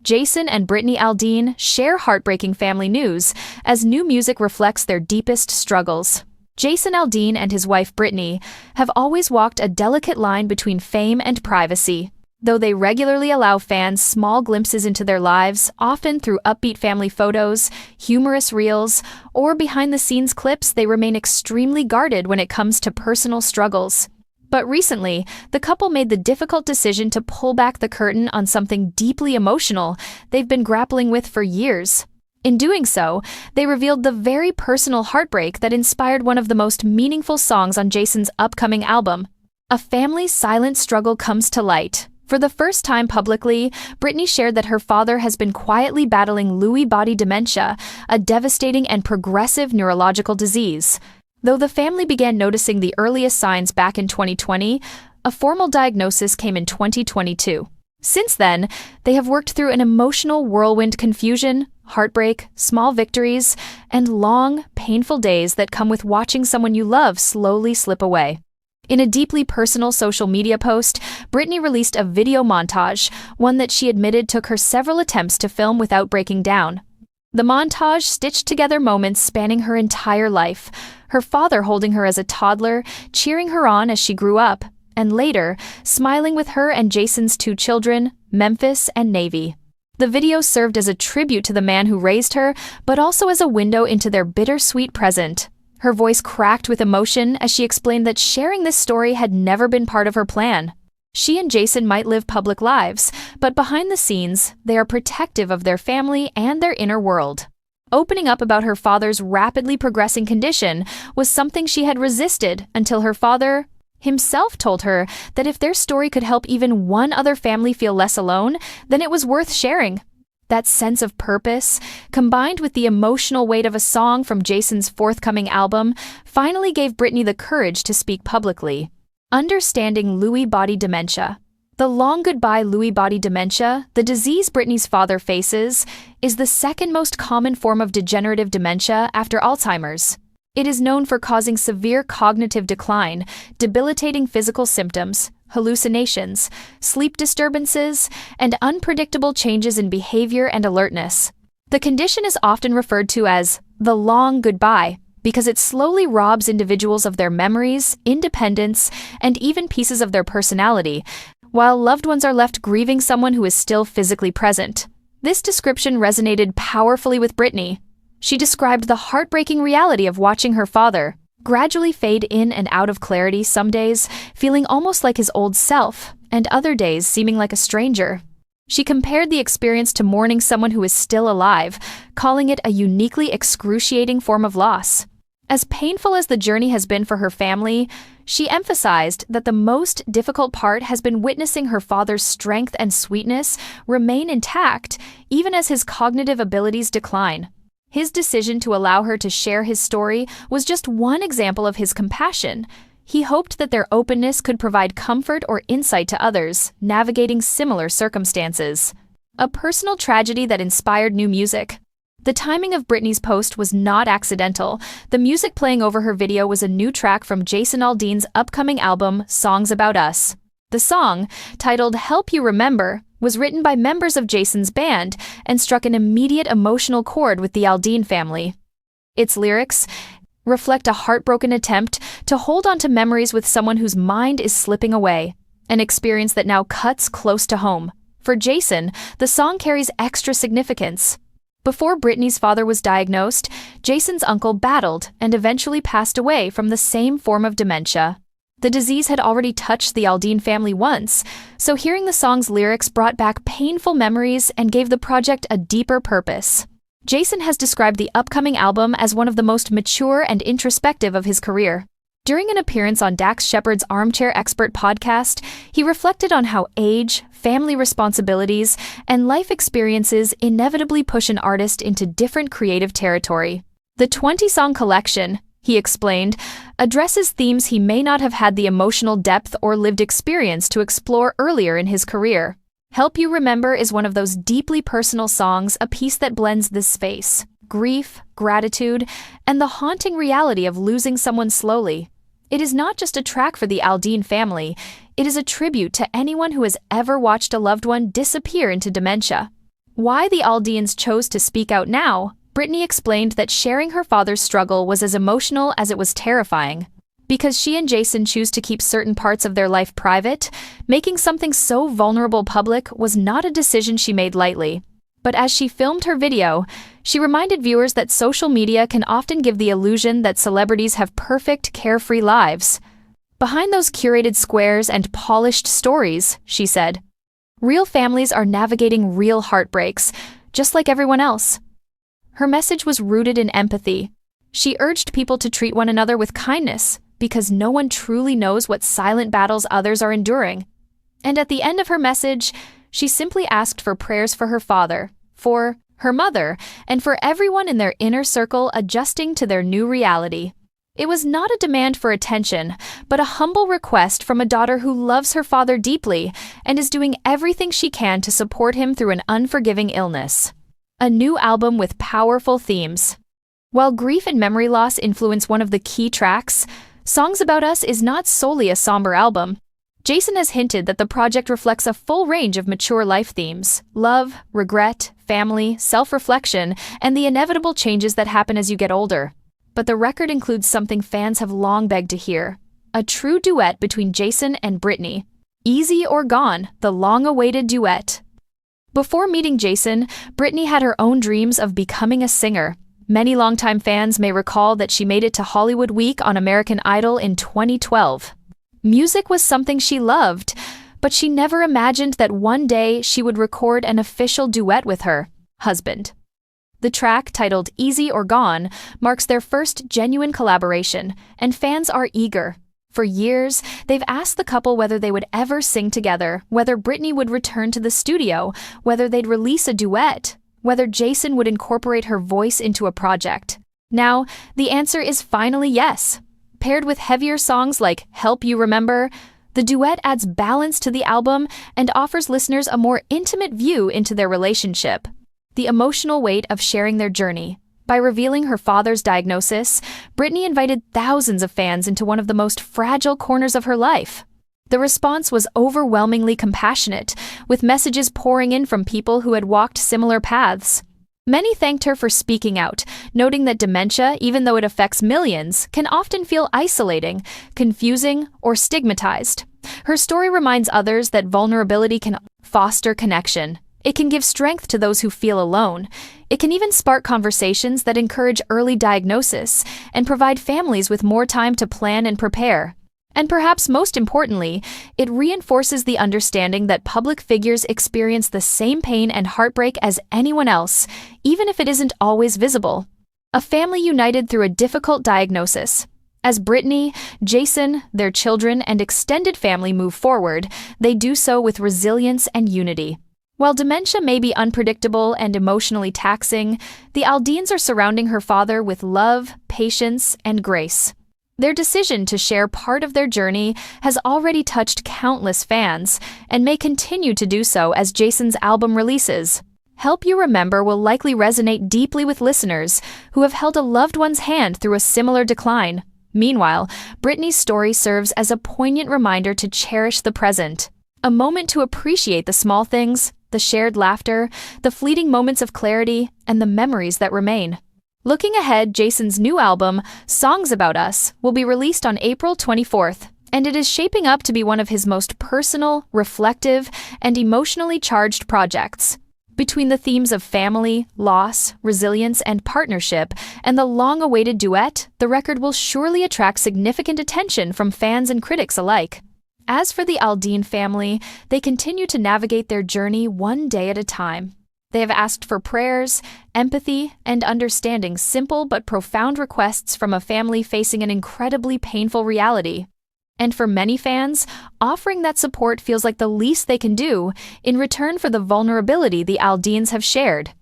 Jason and Brittany Aldean share heartbreaking family news as new music reflects their deepest struggles. Jason Aldean and his wife Brittany have always walked a delicate line between fame and privacy. Though they regularly allow fans small glimpses into their lives, often through upbeat family photos, humorous reels, or behind-the-scenes clips, they remain extremely guarded when it comes to personal struggles. But recently, the couple made the difficult decision to pull back the curtain on something deeply emotional they've been grappling with for years. In doing so, they revealed the very personal heartbreak that inspired one of the most meaningful songs on Jason's upcoming album. A family's silent struggle comes to light. For the first time publicly, Brittany shared that her father has been quietly battling Lewy body dementia, a devastating and progressive neurological disease. Though the family began noticing the earliest signs back in 2020, a formal diagnosis came in 2022. Since then, they have worked through an emotional whirlwind: confusion, heartbreak, small victories, and long, painful days that come with watching someone you love slowly slip away. In a deeply personal social media post, Brittany released a video montage, one that she admitted took her several attempts to film without breaking down. The montage stitched together moments spanning her entire life, her father holding her as a toddler, cheering her on as she grew up, and later, smiling with her and Jason's two children, Memphis and Navy. The video served as a tribute to the man who raised her, but also as a window into their bittersweet present. Her voice cracked with emotion as she explained that sharing this story had never been part of her plan. She and Jason might live public lives, but behind the scenes, they are protective of their family and their inner world. Opening up about her father's rapidly progressing condition was something she had resisted until her father himself told her that if their story could help even one other family feel less alone, then it was worth sharing. That sense of purpose, combined with the emotional weight of a song from Jason's forthcoming album, finally gave Brittany the courage to speak publicly. Understanding Lewy body dementia. The long goodbye Lewy body dementia, the disease Brittany's father faces, is the second most common form of degenerative dementia after Alzheimer's. It is known for causing severe cognitive decline, debilitating physical symptoms, hallucinations, sleep disturbances, and unpredictable changes in behavior and alertness. The condition is often referred to as the long goodbye because it slowly robs individuals of their memories, independence, and even pieces of their personality, while loved ones are left grieving someone who is still physically present. This description resonated powerfully with Brittany. She described the heartbreaking reality of watching her father gradually fade in and out of clarity, some days feeling almost like his old self, and other days seeming like a stranger. She compared the experience to mourning someone who is still alive, calling it a uniquely excruciating form of loss. As painful as the journey has been for her family, she emphasized that the most difficult part has been witnessing her father's strength and sweetness remain intact, even as his cognitive abilities decline. His decision to allow her to share his story was just one example of his compassion. He hoped that their openness could provide comfort or insight to others navigating similar circumstances. A personal tragedy that inspired new music. The timing of Brittany's post was not accidental. The music playing over her video was a new track from Jason Aldean's upcoming album, Songs About Us. The song, titled Help You Remember, was written by members of Jason's band and struck an immediate emotional chord with the Aldean family. Its lyrics reflect a heartbroken attempt to hold on to memories with someone whose mind is slipping away, an experience that now cuts close to home. For Jason, the song carries extra significance. Before Brittany's father was diagnosed, Jason's uncle battled and eventually passed away from the same form of dementia. The disease had already touched the Aldean family once, so hearing the song's lyrics brought back painful memories and gave the project a deeper purpose. Jason has described the upcoming album as one of the most mature and introspective of his career. During an appearance on Dax Shepard's Armchair Expert podcast, he reflected on how age, family responsibilities, and life experiences inevitably push an artist into different creative territory. The 20-song collection, he explained, addresses themes he may not have had the emotional depth or lived experience to explore earlier in his career. Help You Remember is one of those deeply personal songs, a piece that blends this space, grief, gratitude, and the haunting reality of losing someone slowly. It is not just a track for the Aldean family, it is a tribute to anyone who has ever watched a loved one disappear into dementia. Why the Aldeans chose to speak out now, Brittany explained that sharing her father's struggle was as emotional as it was terrifying. Because she and Jason choose to keep certain parts of their life private, making something so vulnerable public was not a decision she made lightly. But as she filmed her video, she reminded viewers that social media can often give the illusion that celebrities have perfect, carefree lives. Behind those curated squares and polished stories, she said, real families are navigating real heartbreaks, just like everyone else. Her message was rooted in empathy. She urged people to treat one another with kindness, because no one truly knows what silent battles others are enduring. And at the end of her message, she simply asked for prayers for her father, for her mother, and for everyone in their inner circle adjusting to their new reality. It was not a demand for attention, but a humble request from a daughter who loves her father deeply and is doing everything she can to support him through an unforgiving illness. A new album with powerful themes. While grief and memory loss influence one of the key tracks, Songs About Us is not solely a somber album. Jason has hinted that the project reflects a full range of mature life themes: love, regret, family, self-reflection, and the inevitable changes that happen as you get older. But the record includes something fans have long begged to hear: a true duet between Jason and Brittany. Easy or Gone, the long-awaited duet. Before meeting Jason, Brittany had her own dreams of becoming a singer. Many longtime fans may recall that she made it to Hollywood Week on American Idol in 2012. Music was something she loved, but she never imagined that one day she would record an official duet with her husband. The track, titled Easy or Gone, marks their first genuine collaboration, and fans are eager. For years, they've asked the couple whether they would ever sing together, whether Brittany would return to the studio, whether they'd release a duet, whether Jason would incorporate her voice into a project. Now, the answer is finally yes. Paired with heavier songs like Help You Remember, the duet adds balance to the album and offers listeners a more intimate view into their relationship. The emotional weight of sharing their journey. By revealing her father's diagnosis, Brittany invited thousands of fans into one of the most fragile corners of her life. The response was overwhelmingly compassionate, with messages pouring in from people who had walked similar paths. Many thanked her for speaking out, noting that dementia, even though it affects millions, can often feel isolating, confusing, or stigmatized. Her story reminds others that vulnerability can foster connection. It can give strength to those who feel alone. It can even spark conversations that encourage early diagnosis and provide families with more time to plan and prepare. And perhaps most importantly, it reinforces the understanding that public figures experience the same pain and heartbreak as anyone else, even if it isn't always visible. A family united through a difficult diagnosis. As Brittany, Jason, their children, and extended family move forward, they do so with resilience and unity. While dementia may be unpredictable and emotionally taxing, the Aldeans are surrounding her father with love, patience, and grace. Their decision to share part of their journey has already touched countless fans and may continue to do so as Jason's album releases. Help You Remember will likely resonate deeply with listeners who have held a loved one's hand through a similar decline. Meanwhile, Brittany's story serves as a poignant reminder to cherish the present, a moment to appreciate the small things, the shared laughter, the fleeting moments of clarity, and the memories that remain. Looking ahead, Jason's new album, Songs About Us, will be released on April 24th, and it is shaping up to be one of his most personal, reflective, and emotionally charged projects. Between the themes of family, loss, resilience, and partnership, and the long-awaited duet, the record will surely attract significant attention from fans and critics alike. As for the Aldean family, they continue to navigate their journey one day at a time. They have asked for prayers, empathy, and understanding, simple but profound requests from a family facing an incredibly painful reality. And for many fans, offering that support feels like the least they can do in return for the vulnerability the Aldeans have shared.